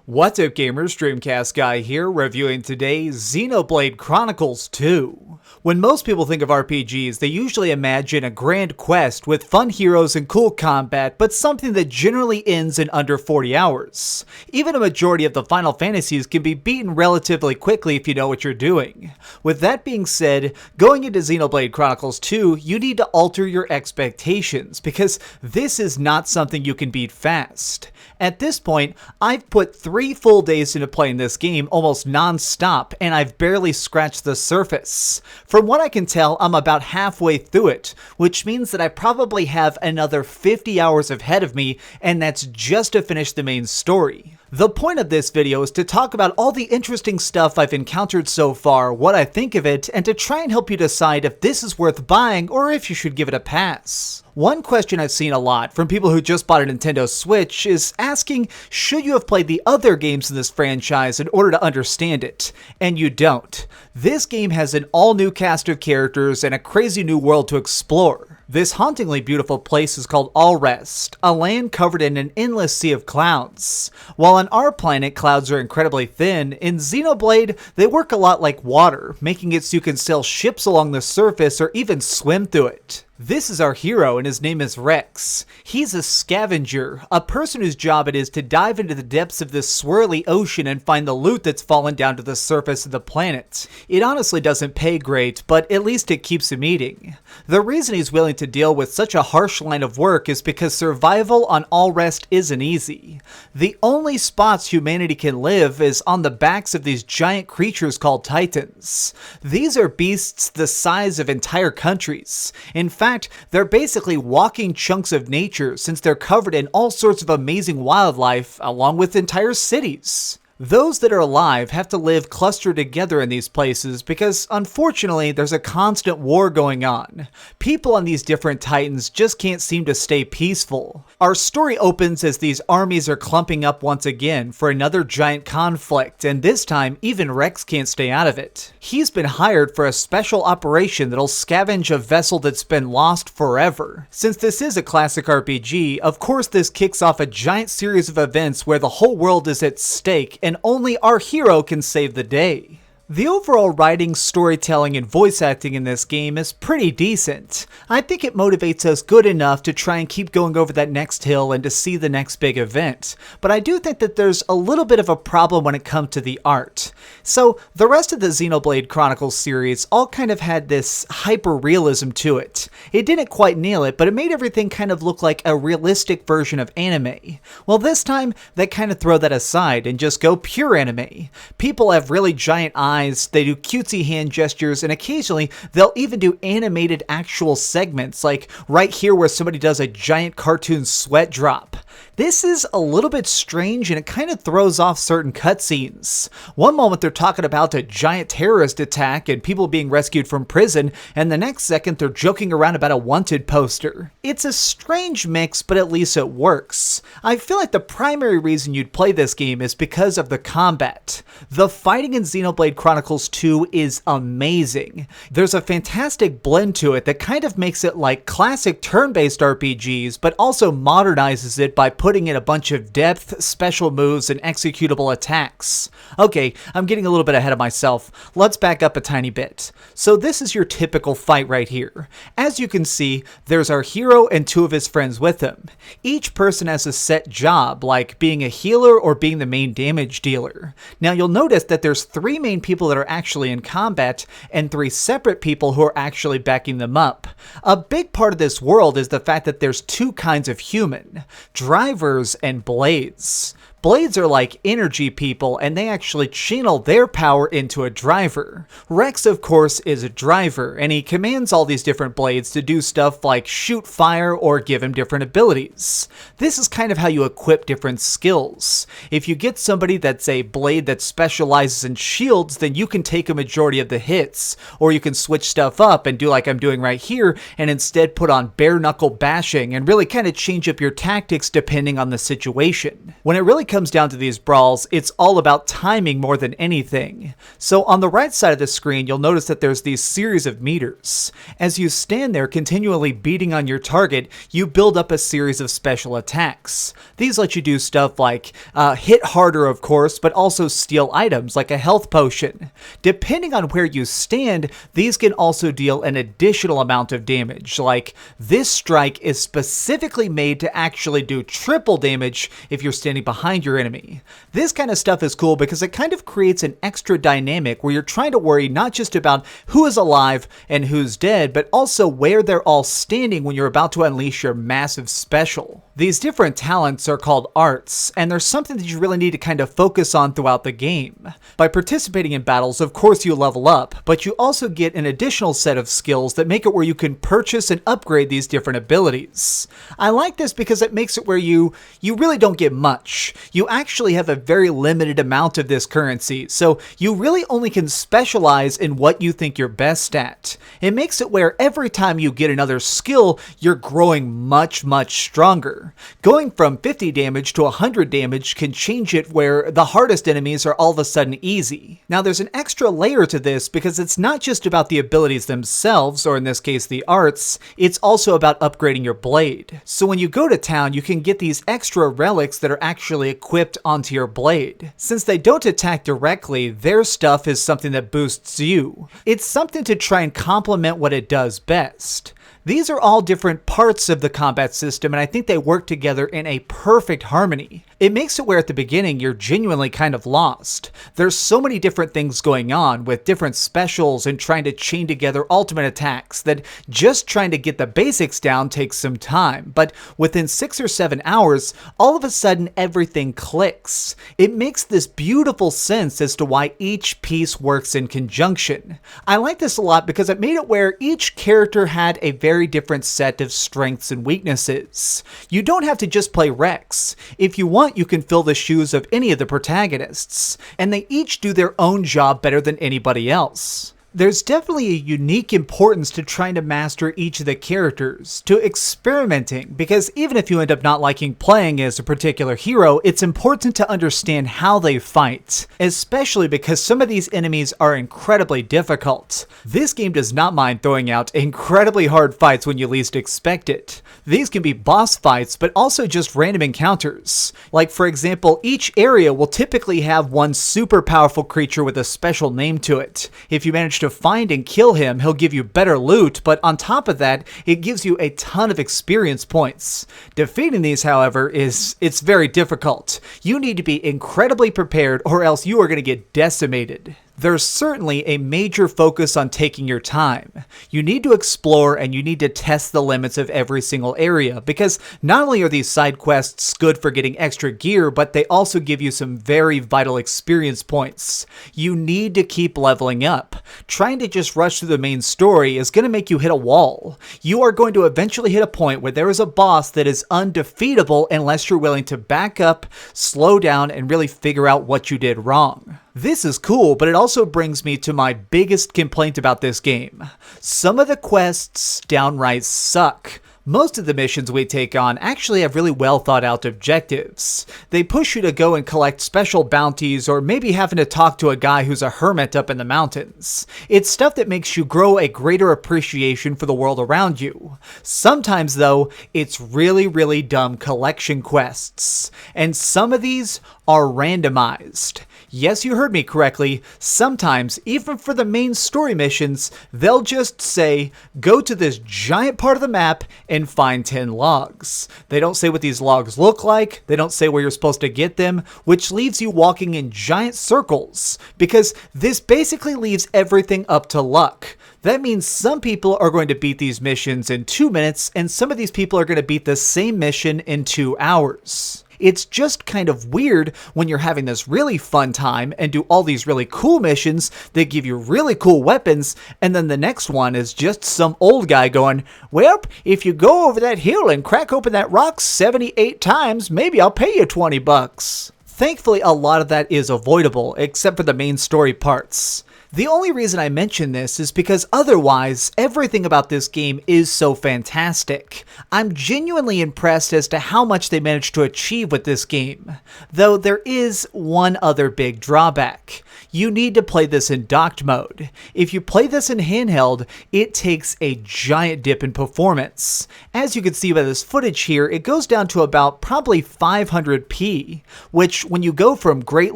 What's up gamers, DreamcastGuy here, reviewing today's Xenoblade Chronicles 2. When most people think of RPGs, they usually imagine a grand quest with fun heroes and cool combat, but something that generally ends in under 40 hours. Even a majority of the Final Fantasies can be beaten relatively quickly if you know what you're doing. With that being said, going into Xenoblade Chronicles 2, you need to alter your expectations, because this is not something you can beat fast. At this point, I've put 3 full days into playing this game almost non-stop, and I've barely scratched the surface. From what I can tell, I'm about halfway through it, which means that I probably have another 50 hours ahead of me, and that's just to finish the main story. The point of this video is to talk about all the interesting stuff I've encountered so far, what I think of it, and to try and help you decide if this is worth buying or if you should give it a pass. One question I've seen a lot from people who just bought a Nintendo Switch is asking, should you have played the other games in this franchise in order to understand it? And you don't. This game has an all-new cast of characters and a crazy new world to explore. This hauntingly beautiful place is called Allrest, a land covered in an endless sea of clouds. While on our planet clouds are incredibly thin, in Xenoblade they work a lot like water, making it so you can sail ships along the surface or even swim through it. This is our hero, and his name is Rex. He's a scavenger, a person whose job it is to dive into the depths of this swirly ocean and find the loot that's fallen down to the surface of the planet. It honestly doesn't pay great, but at least it keeps him eating. The reason he's willing to deal with such a harsh line of work is because survival on Allrest isn't easy. The only spots humanity can live is on the backs of these giant creatures called Titans. These are beasts the size of entire countries. In fact, they're basically walking chunks of nature since they're covered in all sorts of amazing wildlife, along with entire cities. Those that are alive have to live clustered together in these places because, unfortunately, there's a constant war going on. People on these different Titans just can't seem to stay peaceful. Our story opens as these armies are clumping up once again for another giant conflict, and this time, even Rex can't stay out of it. He's been hired for a special operation that'll scavenge a vessel that's been lost forever. Since this is a classic RPG, of course this kicks off a giant series of events where the whole world is at stake, and only our hero can save the day. The overall writing, storytelling, and voice acting in this game is pretty decent. I think it motivates us good enough to try and keep going over that next hill and to see the next big event. But I do think that there's a little bit of a problem when it comes to the art. So the rest of the Xenoblade Chronicles series all kind of had this hyper-realism to it. It didn't quite nail it, but it made everything kind of look like a realistic version of anime. Well, this time, they kind of throw that aside and just go pure anime. People have really giant eyes, they do cutesy hand gestures, and occasionally they'll even do animated actual segments, like right here where somebody does a giant cartoon sweat drop. This is a little bit strange and it kind of throws off certain cutscenes. One moment they're talking about a giant terrorist attack and people being rescued from prison, and the next second they're joking around about a wanted poster. It's a strange mix, but at least it works. I feel like the primary reason you'd play this game is because of the combat. The fighting in Xenoblade Chronicles 2 is amazing. There's a fantastic blend to it that kind of makes it like classic turn-based RPGs, but also modernizes it by putting in a bunch of depth, special moves, and executable attacks. Okay, I'm getting a little bit ahead of myself. Let's back up a tiny bit. So this is your typical fight right here. As you can see, there's our hero and 2 of his friends with him. Each person has a set job, like being a healer or being the main damage dealer. Now you'll notice that there's 3 main people that are actually in combat, and 3 separate people who are actually backing them up. A big part of this world is the fact that there's 2 kinds of human: drivers and blades. Blades are like energy people, and they actually channel their power into a driver. Rex, of course, is a driver, and he commands all these different blades to do stuff like shoot fire or give him different abilities. This is kind of how you equip different skills. If you get somebody that's a blade that specializes in shields, then you can take a majority of the hits, or you can switch stuff up and do like I'm doing right here, and instead put on bare knuckle bashing and really kind of change up your tactics depending on the situation. When it really comes down to these brawls, it's all about timing more than anything. So on the right side of the screen, you'll notice that there's these series of meters. As you stand there continually beating on your target, you build up a series of special attacks. These let you do stuff like hit harder, of course, but also steal items like a health potion. Depending on where you stand, these can also deal an additional amount of damage, like this strike is specifically made to actually do triple damage if you're standing behind your enemy. This kind of stuff is cool because it kind of creates an extra dynamic where you're trying to worry not just about who is alive and who's dead, but also where they're all standing when you're about to unleash your massive special. These different talents are called arts, and they're something that you really need to kind of focus on throughout the game. By participating in battles, of course you level up, but you also get an additional set of skills that make it where you can purchase and upgrade these different abilities. I like this because it makes it where you really don't get much. You actually have a very limited amount of this currency, so you really only can specialize in what you think you're best at. It makes it where every time you get another skill, you're growing much, much stronger. Going from 50 damage to 100 damage can change it where the hardest enemies are all of a sudden easy. Now there's an extra layer to this because it's not just about the abilities themselves, or in this case the arts, it's also about upgrading your blade. So when you go to town, you can get these extra relics that are actually equipped onto your blade. Since they don't attack directly, their stuff is something that boosts you. It's something to try and complement what it does best. These are all different parts of the combat system, and I think they work together in a perfect harmony. It makes it where at the beginning you're genuinely kind of lost. There's so many different things going on with different specials and trying to chain together ultimate attacks that just trying to get the basics down takes some time, but within 6 or 7 hours, all of a sudden everything clicks. It makes this beautiful sense as to why each piece works in conjunction. I like this a lot because it made it where each character had a very different set of strengths and weaknesses. You don't have to just play Rex. If you want, you can fill the shoes of any of the protagonists, and they each do their own job better than anybody else. There's definitely a unique importance to trying to master each of the characters, to experimenting, because even if you end up not liking playing as a particular hero, it's important to understand how they fight, especially because some of these enemies are incredibly difficult. This game does not mind throwing out incredibly hard fights when you least expect it. These can be boss fights, but also just random encounters. Like for example, each area will typically have one super powerful creature with a special name to it. If you manage to find and kill him, he'll give you better loot, but on top of that, it gives you a ton of experience points. Defeating these, however, it's very difficult. You need to be incredibly prepared or else you are going to get decimated. There's certainly a major focus on taking your time. You need to explore and you need to test the limits of every single area, because not only are these side quests good for getting extra gear, but they also give you some very vital experience points. You need to keep leveling up. Trying to just rush through the main story is going to make you hit a wall. You are going to eventually hit a point where there is a boss that is undefeatable unless you're willing to back up, slow down, and really figure out what you did wrong. This is cool, but it also brings me to my biggest complaint about this game. Some of the quests downright suck. Most of the missions we take on actually have really well thought out objectives. They push you to go and collect special bounties, or maybe having to talk to a guy who's a hermit up in the mountains. It's stuff that makes you grow a greater appreciation for the world around you. Sometimes though, it's really, really dumb collection quests. And some of these are randomized. Yes, you heard me correctly. Sometimes, even for the main story missions, they'll just say, go to this giant part of the map and find 10 logs. They don't say what these logs look like, they don't say where you're supposed to get them, which leaves you walking in giant circles, because this basically leaves everything up to luck. That means some people are going to beat these missions in 2 minutes, and some of these people are going to beat the same mission in 2 hours. It's just kind of weird when you're having this really fun time and do all these really cool missions that give you really cool weapons, and then the next one is just some old guy going, well, if you go over that hill and crack open that rock 78 times, maybe I'll pay you $20. Thankfully, a lot of that is avoidable, except for the main story parts. The only reason I mention this is because otherwise, everything about this game is so fantastic. I'm genuinely impressed as to how much they managed to achieve with this game. Though there is one other big drawback. You need to play this in docked mode. If you play this in handheld, it takes a giant dip in performance. As you can see by this footage here, it goes down to about probably 500p, which when you go from great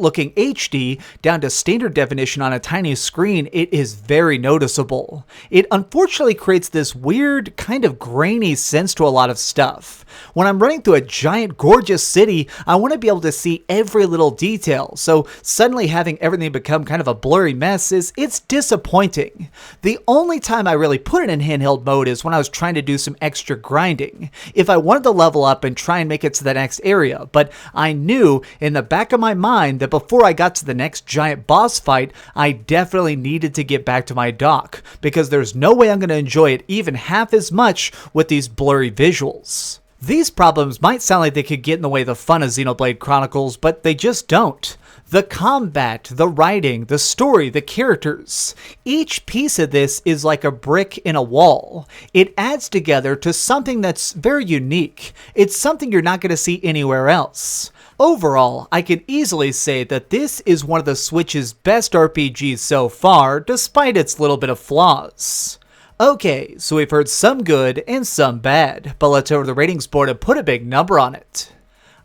looking HD down to standard definition on a tiny screen, it is very noticeable. It unfortunately creates this weird, kind of grainy sense to a lot of stuff. When I'm running through a giant, gorgeous city, I want to be able to see every little detail, so suddenly having everything become kind of a blurry mess it's disappointing. The only time I really put it in handheld mode is when I was trying to do some extra grinding. If I wanted to level up and try and make it to the next area, but I knew in the back of my mind that before I got to the next giant boss fight, I definitely needed to get back to my dock, because there's no way I'm going to enjoy it even half as much with these blurry visuals. These problems might sound like they could get in the way of the fun of Xenoblade Chronicles, but they just don't. The combat, the writing, the story, the characters. Each piece of this is like a brick in a wall. It adds together to something that's very unique. It's something you're not going to see anywhere else. Overall, I can easily say that this is one of the Switch's best RPGs so far, despite its little bit of flaws. Okay, so we've heard some good and some bad, but let's over the ratings board and put a big number on it.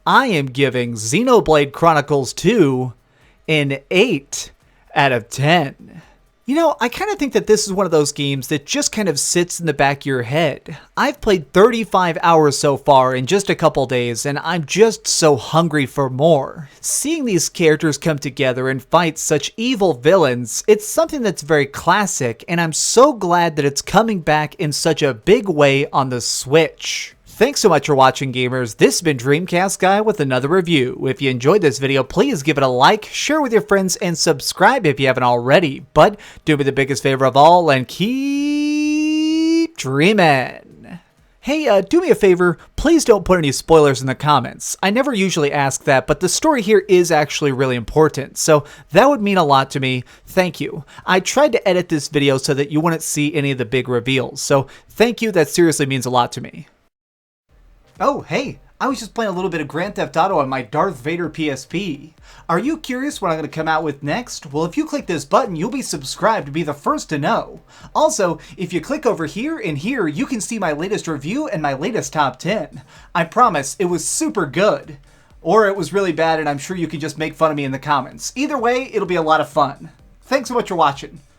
I am giving Xenoblade Chronicles 2 an 8 out of 10. You know, I kind of think that this is one of those games that just kind of sits in the back of your head. I've played 35 hours so far in just a couple days, and I'm just so hungry for more. Seeing these characters come together and fight such evil villains, it's something that's very classic, and I'm so glad that it's coming back in such a big way on the Switch. Thanks so much for watching, gamers. This has been DreamcastGuy with another review. If you enjoyed this video, please give it a like, share with your friends, and subscribe if you haven't already. But do me the biggest favor of all and keep dreaming. Hey, do me a favor, please don't put any spoilers in the comments. I never usually ask that, but the story here is actually really important, so that would mean a lot to me. Thank you. I tried to edit this video so that you wouldn't see any of the big reveals, so thank you, that seriously means a lot to me. Oh, hey, I was just playing a little bit of Grand Theft Auto on my Darth Vader PSP. Are you curious what I'm going to come out with next? Well, if you click this button, you'll be subscribed to be the first to know. Also, if you click over here and here, you can see my latest review and my latest top 10. I promise, it was super good. Or it was really bad, and I'm sure you can just make fun of me in the comments. Either way, it'll be a lot of fun. Thanks so much for watching.